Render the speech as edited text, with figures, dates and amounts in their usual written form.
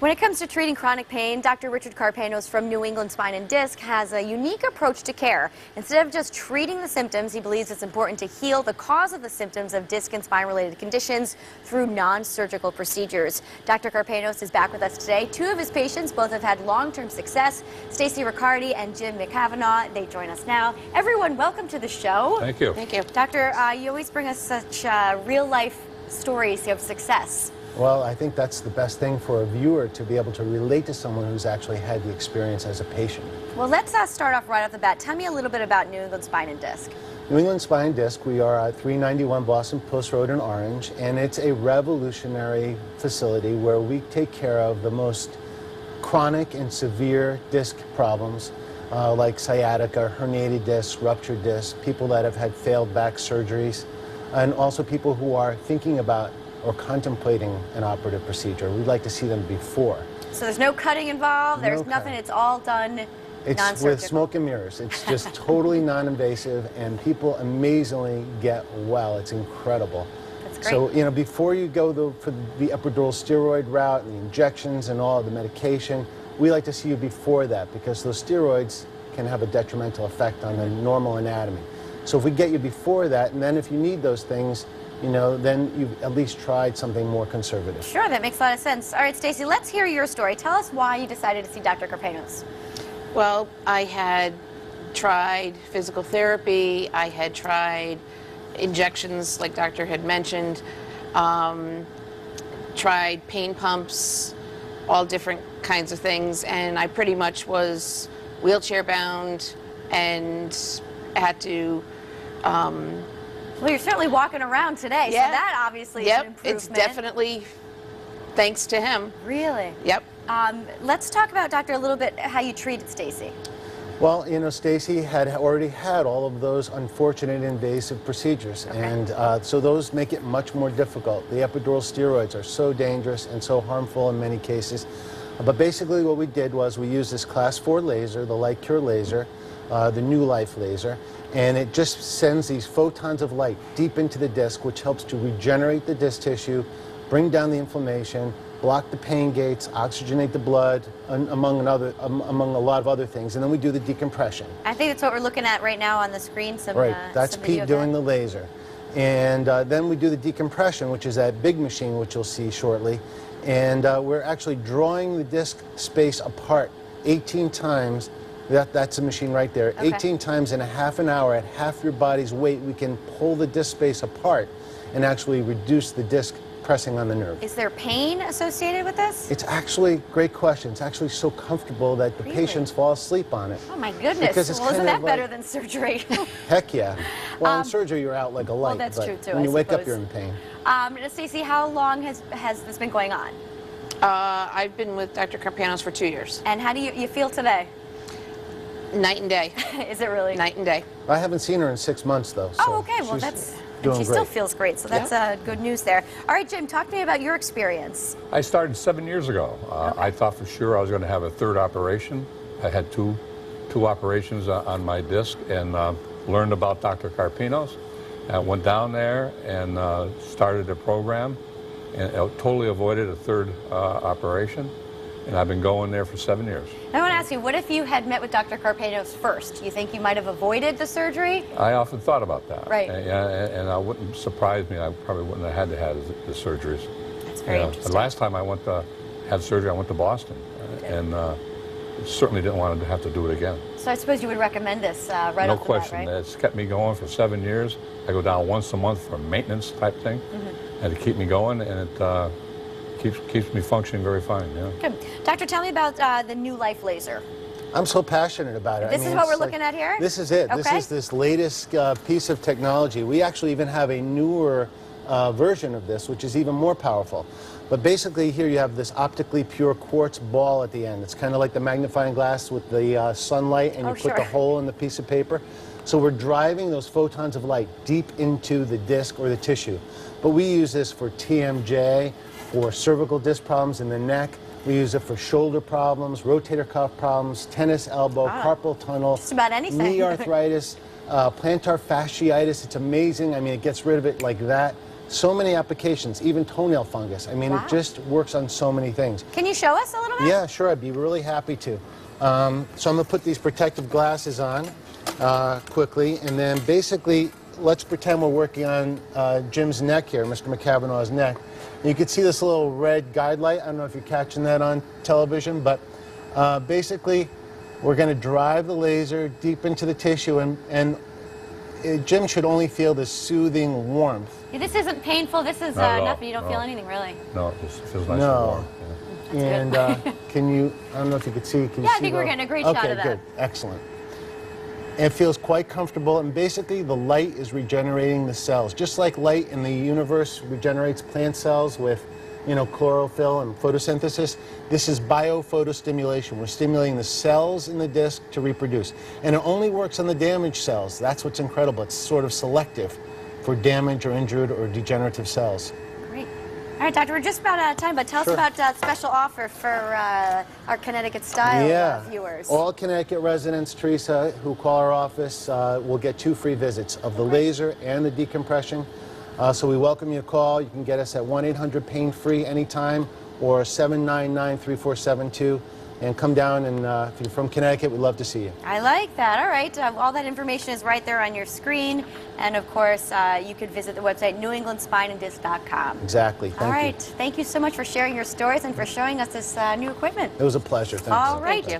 When it comes to treating chronic pain, Dr. Richard Carpanos from New England Spine and Disc has a unique approach to care. Instead of just treating the symptoms, he believes it's important to heal the cause of the symptoms of disc and spine-related conditions through non-surgical procedures. Dr. Carpanos is back with us today. Two of his patients both have had long-term success, Stacey Riccardi and Jim McCavanagh. They join us now. Everyone, welcome to the show. Thank you. Thank you. Doctor, you always bring us such real-life stories of success. Well, I think that's the best thing for a viewer, to be able to relate to someone who's actually had the experience as a patient. Well, let's start off right off the bat. Tell me a little bit about New England Spine and Disc. New England Spine and Disc, we are at 391 Boston Post Road in Orange, and it's a revolutionary facility where we take care of the most chronic and severe disc problems, like sciatica, herniated discs, ruptured discs, people that have had failed back surgeries, and also people who are thinking about or contemplating an operative procedure. We'd like to see them before. So there's no cutting involved, there's No nothing, cutting. it's all done non-surgical. It's with smoke and mirrors. It's just totally non-invasive, and people amazingly get well. It's incredible. That's great. So, you know, before you go for the epidural steroid route and the injections and all the medication, we like to see you before that, because those steroids can have a detrimental effect on the normal anatomy. So if we get you before that, and then if you need those things, you know, then you've at least tried something more conservative. Sure, that makes a lot of sense. All right, Stacey, let's hear your story. Tell us why you decided to see Dr. Carpanos. Well, I had tried physical therapy, I had tried injections like Doctor had mentioned, tried pain pumps, all different kinds of things, and I pretty much was wheelchair bound and had to Well, you're certainly walking around today, Yeah. so that obviously is an improvement. It's definitely thanks to him. Really? Yep. Let's talk about, Doctor, a little bit how you treated Stacey. Well, you know, Stacey had already had all of those unfortunate invasive procedures, Okay. and so those make it much more difficult. The epidural steroids are so dangerous and so harmful in many cases. But basically what we did was we used this class 4 laser, the Light Cure laser, the New Life laser, and it just sends these photons of light deep into the disc, which helps to regenerate the disc tissue, bring down the inflammation, block the pain gates, oxygenate the blood, among a lot of other things. And then we do the decompression. I think that's what we're looking at right now on the screen. Right, that's Pete doing the laser. And then we do the decompression, which is that big machine, which you'll see shortly. And we're actually drawing the disc space apart 18 times. That's a machine right there. Okay. 18 times in a half an hour at half your body's weight, we can pull the disc space apart and actually reduce the disc pressing on the nerve. Is there pain associated with this? It's actually, great question, it's actually so comfortable that the Really? patients fall asleep on it. Oh my goodness. Because it's Well, isn't kind that of better like- than surgery? Heck yeah. Well, in surgery you're out like a light, that's but true, too, when you I wake up suppose. you're in pain. Stacey, how long has this been going on? I've been with Dr. Carpanos for 2 years. And how do you feel today? Night and day. Is it really? Night and day. I haven't seen her in 6 months though. So Oh, okay. Well, she's that's... And doing she great. still feels great, so that's good news there. All right, Jim, talk to me about your experience. I started 7 years ago. I thought for sure I was going to have a third operation. I had two operations on my disc, and learned about Dr. Carpanos. I went down there and started a program, and totally avoided a third operation. And I've been going there for 7 years. I want to ask you, what if you had met with Dr. Carpanos first? You think you might have avoided the surgery? I often thought about that. Right. And it wouldn't surprise me. I probably wouldn't have had to have the surgeries. That's very interesting. The last time I went to have surgery, I went to Boston, and certainly didn't want to have to do it again. So I suppose you would recommend this right No off the bat, question. right? It's kept me going for 7 years. I go down once a month for a maintenance type thing, and to keep me going, and it keeps me functioning very fine. Yeah. Good. Doctor, tell me about the New Life laser. I'm so passionate about it. This is what we're looking at here? This is it. Okay. This is this latest piece of technology. We actually even have a newer version of this, which is even more powerful. But basically here you have this optically pure quartz ball at the end. It's kind of like the magnifying glass with the sunlight, and you put the hole in the piece of paper. So we're driving those photons of light deep into the disc or the tissue. But we use this for TMJ, for cervical disc problems in the neck. We use it for shoulder problems, rotator cuff problems, tennis elbow, carpal tunnel, Just about anything. knee arthritis, plantar fasciitis. It's amazing. I mean, it gets rid of it like that. So many applications, even toenail fungus. I mean, Wow. it just works on so many things. Can you show us a little bit? Yeah, sure, I'd be really happy to. So I'm going to put these protective glasses on quickly, and then basically, let's pretend we're working on Jim's neck here, Mr. McCavanaugh's neck. You can see this little red guide light. I don't know if you're catching that on television, but basically, we're going to drive the laser deep into the tissue, and Jim should only feel this soothing warmth. Yeah, this isn't painful. This is Not at all. nothing. You don't No. feel anything, really. No, it just feels nice No. and warm. Yeah. And can you, I don't know if you could see, can you Yeah, I see think we're the- getting a great shot of that. Okay, good, excellent. And it feels quite comfortable, and basically the light is regenerating the cells. Just like light in the universe regenerates plant cells with, you know, chlorophyll and photosynthesis, this is biophotostimulation. We're stimulating the cells in the disc to reproduce. And it only works on the damaged cells. That's what's incredible. It's sort of selective for damaged or injured or degenerative cells. Great. All right, Doctor, we're just about out of time, but tell Sure. us about that special offer for our Connecticut Style viewers. All Connecticut residents, Teresa, who call our office will get 2 free visits of the laser and the decompression. So we welcome you to call. You can get us at 1-800-PAIN-FREE anytime or 799-3472. And come down, and if you're from Connecticut, we'd love to see you. I like that. All right. All that information is right there on your screen. And, of course, you could visit the website newenglandspineanddisc.com. Exactly. Thank All you. right. Thank you so much for sharing your stories and for showing us this new equipment. It was a pleasure. Thanks. All right. Thank you.